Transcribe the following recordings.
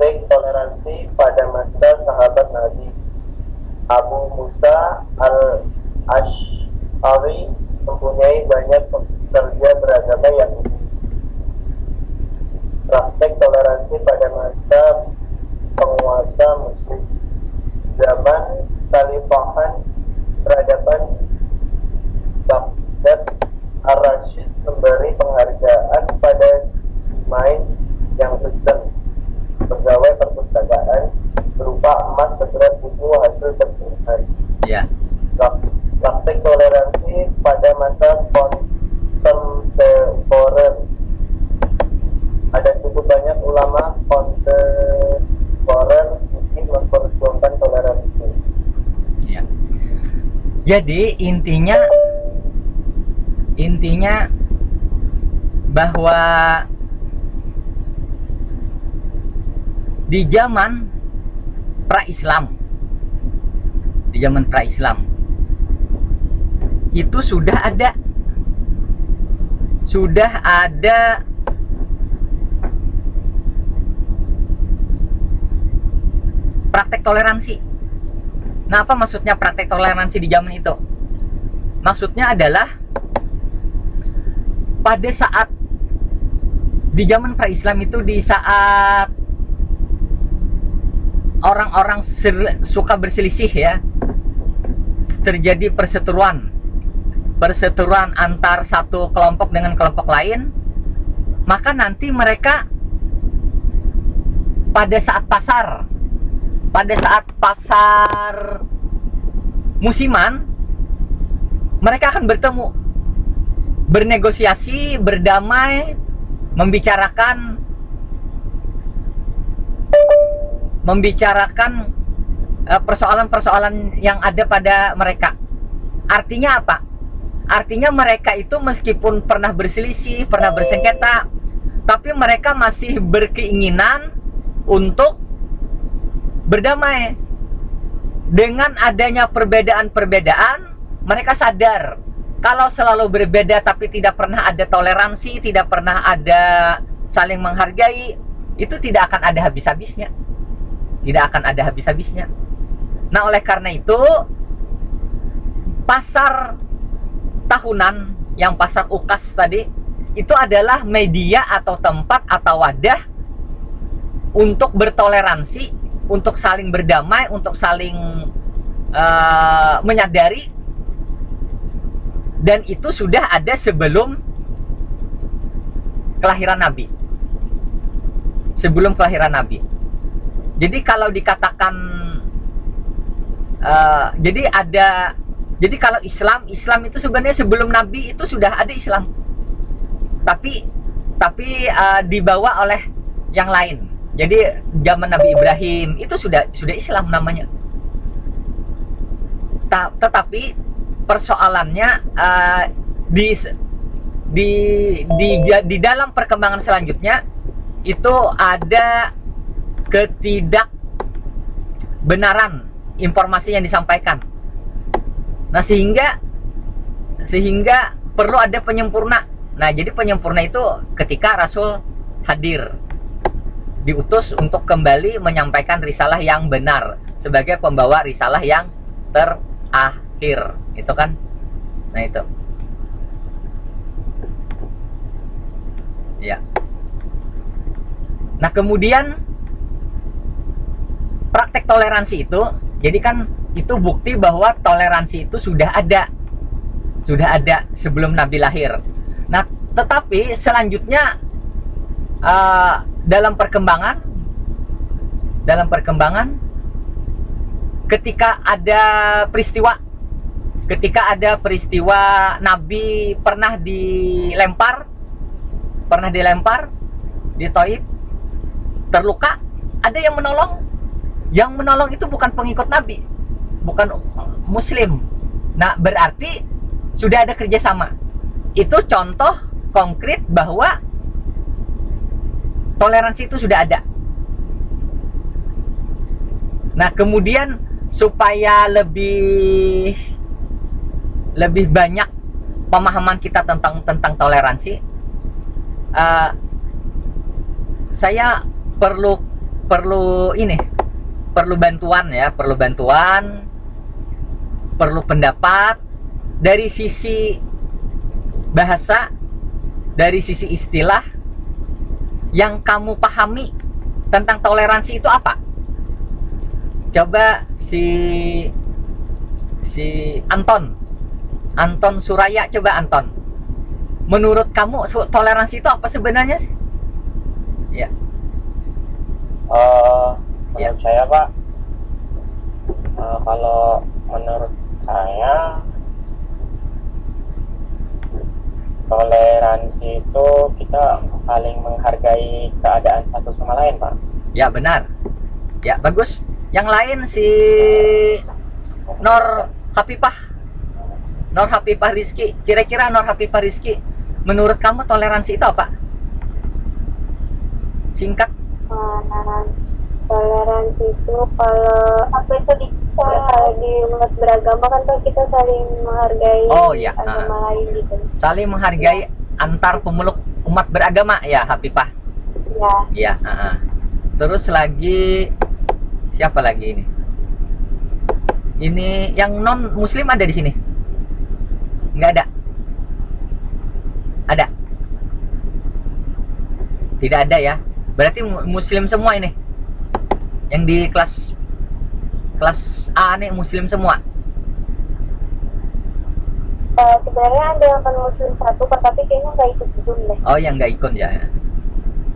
praktik toleransi pada masa sahabat Nabi. Abu Musa al-Ash'ari mempunyai banyak pekerja beragama Yahudi. Praktek toleransi pada masa penguasa Muslim. Zaman Khalifahan peradaban Baghdad, Ar-Rasyid memberi penghargaan pada pemain yang sukses pegawai perpustakaan berupa emas seberat buku hasil terjemahan. Ya. Praktik toleransi pada masa kontemporer. Ada cukup banyak ulama kontemporer yang memperjuangkan toleransi. Ya. Jadi intinya bahwa di zaman pra-Islam itu sudah ada praktek toleransi. Nah, apa maksudnya praktek toleransi di zaman itu? Maksudnya adalah pada saat di zaman pra-Islam itu, di saat orang-orang suka berselisih ya, terjadi perseteruan antar satu kelompok dengan kelompok lain, maka nanti mereka pada saat pasar musiman, mereka akan bertemu, bernegosiasi, berdamai, membicarakan persoalan-persoalan yang ada pada mereka. Artinya apa? Artinya mereka itu meskipun pernah berselisih, pernah bersengketa, tapi mereka masih berkeinginan untuk berdamai. Dengan adanya perbedaan-perbedaan, mereka sadar kalau selalu berbeda tapi tidak pernah ada toleransi, tidak pernah ada saling menghargai, itu tidak akan ada habis-habisnya. Nah, oleh karena itu, pasar tahunan, yang pasar UKAS tadi, itu adalah media atau tempat atau wadah untuk bertoleransi, untuk saling berdamai, untuk saling menyadari. Dan itu sudah ada sebelum kelahiran Nabi. Jadi kalau dikatakan jadi kalau Islam itu sebenarnya sebelum Nabi itu sudah ada Islam. Tapi dibawa oleh yang lain. Jadi zaman Nabi Ibrahim itu sudah Islam namanya. Tetapi persoalannya di dalam perkembangan selanjutnya itu ada ketidakbenaran informasi yang disampaikan. Nah, sehingga perlu ada penyempurna. Nah, jadi penyempurna itu ketika Rasul hadir, diutus untuk kembali menyampaikan risalah yang benar sebagai pembawa risalah yang terakhir, itu kan. Nah, itu ya. Nah, kemudian praktek toleransi itu, jadi kan itu bukti bahwa toleransi itu sudah ada sebelum Nabi lahir. Nah, tetapi selanjutnya dalam perkembangan ketika ada peristiwa Nabi pernah dilempar di Thaif, terluka, ada yang menolong. Yang menolong itu bukan pengikut Nabi, bukan Muslim. Nah, berarti sudah ada kerjasama. Itu contoh konkret bahwa toleransi itu sudah ada. Nah, kemudian supaya lebih banyak pemahaman kita tentang toleransi, saya perlu perlu ini, perlu bantuan ya, perlu bantuan, perlu pendapat dari sisi bahasa, dari sisi istilah yang kamu pahami tentang toleransi itu apa? Coba si Anton Suraya, coba Anton. Menurut kamu toleransi itu apa sebenarnya sih? Ya. Menurut saya Pak, kalau menurut saya toleransi itu kita saling menghargai keadaan satu sama lain Pak. Ya benar. Ya bagus. Yang lain si Nur Hafifah Rizky. Kira-kira Nur Hafifah Rizky, menurut kamu toleransi itu apa? Singkat. Toleransi itu kalau apa itu kalau di umat beragama kan tuh kita saling menghargai agama lain gitu. Saling menghargai antar pemeluk umat beragama ya, Hafifah. Ya. Ya. Terus lagi siapa lagi ini? Ini yang non Muslim ada di sini? Nggak ada. Ada? Tidak ada ya. Berarti Muslim semua ini. Yang di kelas A nih Muslim semua. Sebenarnya ada yang kan Muslim satu, tapi kayaknya nggak ikut deh. Oh, yang nggak ikut ya.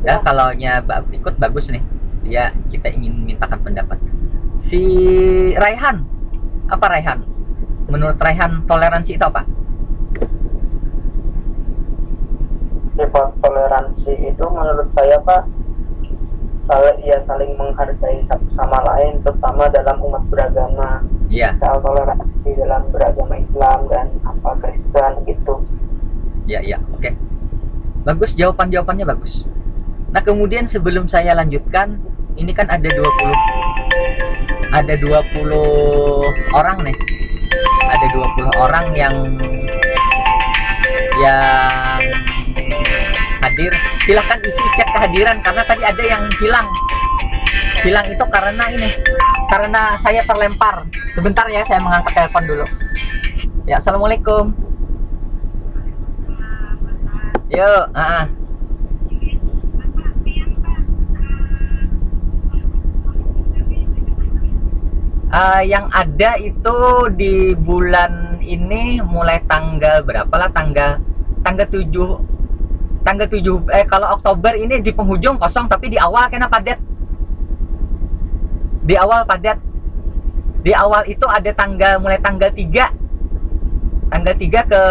Ya, kalau ikut bagus nih. Dia kita ingin mintakan pendapat. Si Raihan, apa Raihan? Menurut Raihan toleransi itu apa? Sifat toleransi itu menurut saya Pak, saling menghargai satu sama lain, terutama dalam umat beragama. Iya. Soal toleransi dalam beragama Islam dan Kristen gitu. Iya, oke. Bagus, jawabannya bagus. Nah, kemudian sebelum saya lanjutkan, ini kan ada 20 orang nih. Ada 20 orang yang hadir. Silahkan isi cek kehadiran karena tadi ada yang hilang itu karena saya terlempar. Sebentar ya, saya mengangkat telepon dulu ya. Assalamualaikum. Yuk. Yang ada itu di bulan ini mulai tanggal berapa lah, tanggal 7 kalau Oktober ini di penghujung kosong, tapi di awal kena padat. Di awal itu ada mulai tanggal 3 ke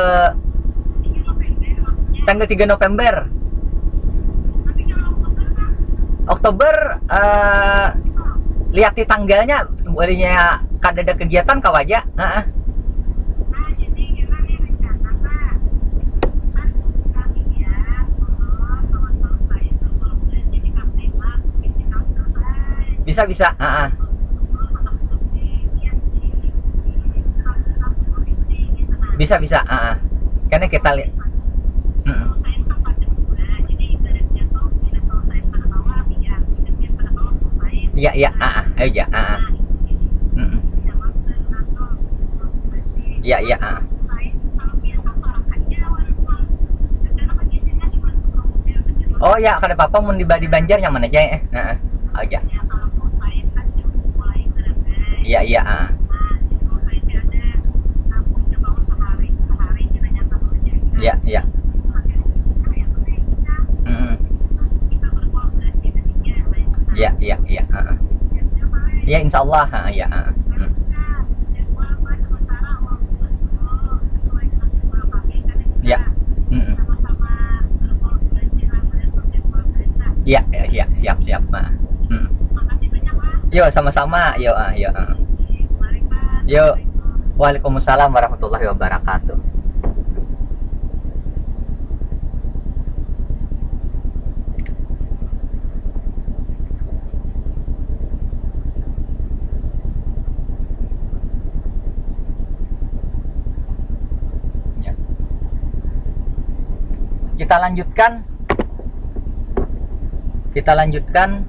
tanggal 3 November. Oktober lihat di tanggalnya, bolehnya kada ada kegiatan kau aja. Bisa. Bisa. Karena kita lihat. Iya. Ayo ya. Iya. Oh ya, kada apa-apa mau di Banjar nyaman aja ya. Aja. Iya. Iya. Iya. Ya, insya Allah. Ya. Ya. Ya, siap. Yo, sama-sama. Yo. Waalaikumsalam warahmatullahi wabarakatuh. Kita lanjutkan